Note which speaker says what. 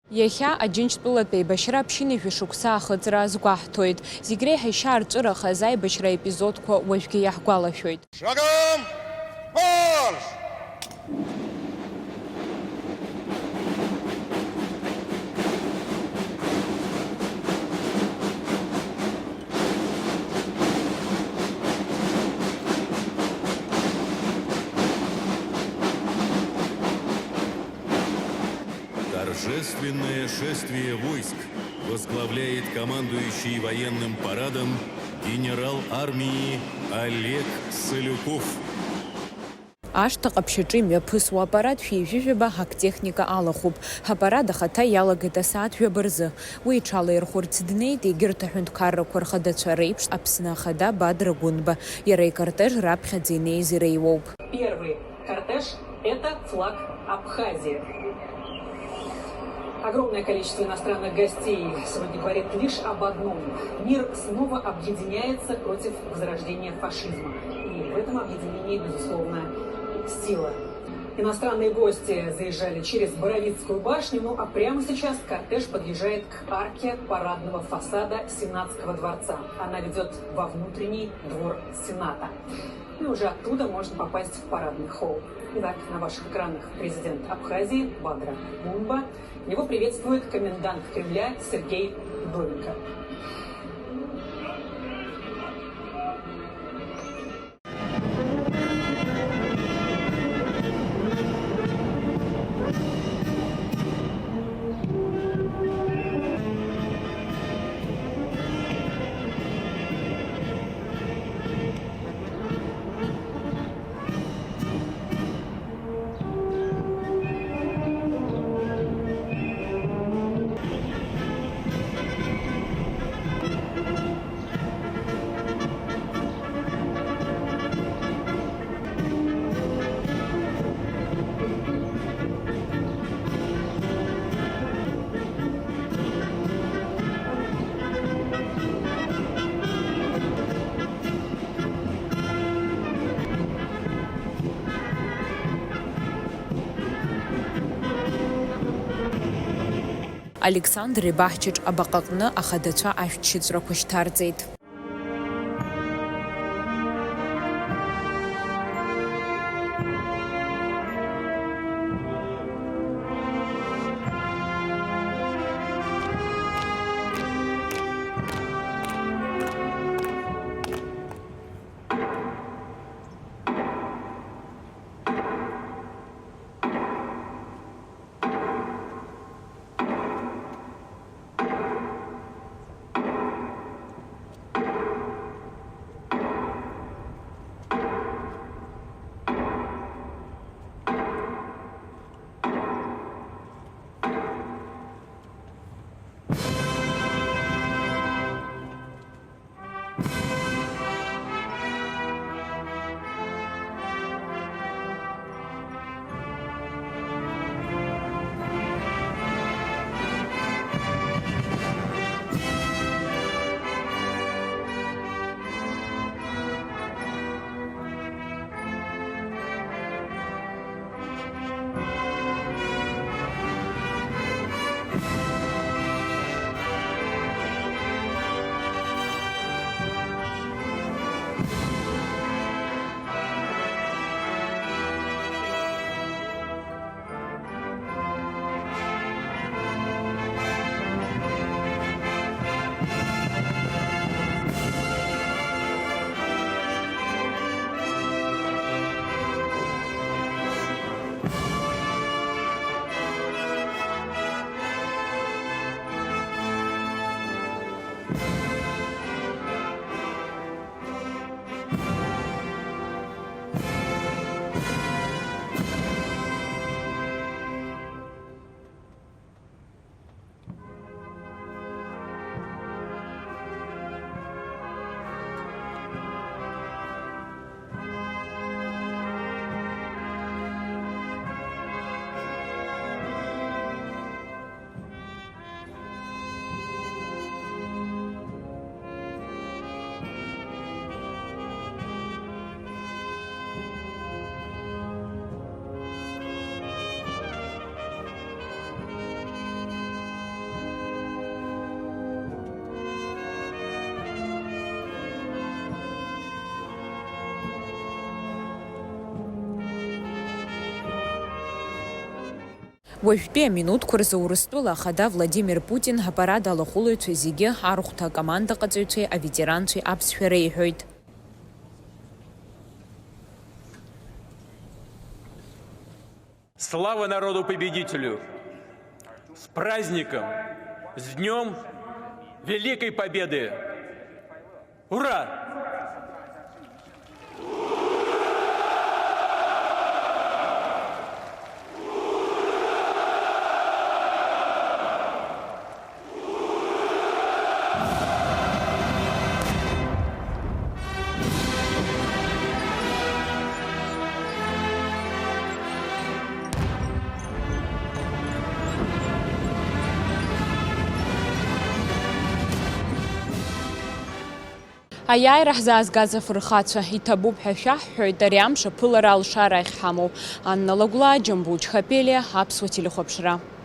Speaker 1: Иахьа Аџьынџьтәылатәи еибашьра ԥшьынҩажәи шықәса ахыҵра азгәаҳҭоит. Зегь реиҳа ишаарҿырахаз аибашьра епизодқәа уажәгьы иаҳгәалашәоит.
Speaker 2: Шагом марш!
Speaker 3: Торжественное шествие войск возглавляет командующий военным парадом генерал армии Олег Салюков.
Speaker 1: Ашҭа ҟаԥшьаҿы имҩаԥысуа апарад шәижәыжәаба ҳактехника алахуп. Ҳапарад ахаҭа иалагеит асааҭ ҩаба рзы. Уи иҽалаирхәырц днеит егьырҭ аҳәынҭқаррақәа рхадацәа реиԥш Аԥсны ахада Бадра Гәынба. Иара икортеж раԥхьаӡа инеиз иреиуоуп.
Speaker 4: Первый кортеж – это флаг Абхазии. Огромное количество иностранных гостей сегодня говорит лишь об одном. Мир снова объединяется против возрождения фашизма. И в этом объединении, безусловно, сила. Иностранные гости заезжали через Боровицкую башню, ну а прямо сейчас кортеж подъезжает к арке парадного фасада Сенатского дворца. Она ведет во внутренний двор Сената. И уже оттуда можно попасть в парадный холл. Итак, на ваших экранах президент Абхазии Бадра Гунба. Его приветствует комендант Кремля Сергей Вдовенко.
Speaker 1: Александр ибаҳчаҿ абаҟаҟны ахадацәа ашәҭшьыҵәрақәа шьҭарҵеит. Уажәтәи аминуҭқәа рзы Урыстәыла ахада Владимир Путин апарад алахәылаҩцәа зегьы архәҭа акомандаҟаҵаҩцәеи аветеранцәеи аԥсшәа реиҳәоит.
Speaker 5: Слава народу-победителю! С праздником! С Днем Великой Победы! Ура!
Speaker 1: Аиааира ҳзаазгаз афырхацәа иҭабуп ҳәа шәаҳҳәоит ари амш аԥылара алшара ахьҳамоу. Анна Лагәла, Џьамбул Чхапелиа, Аԥсуа телехәаԥшра.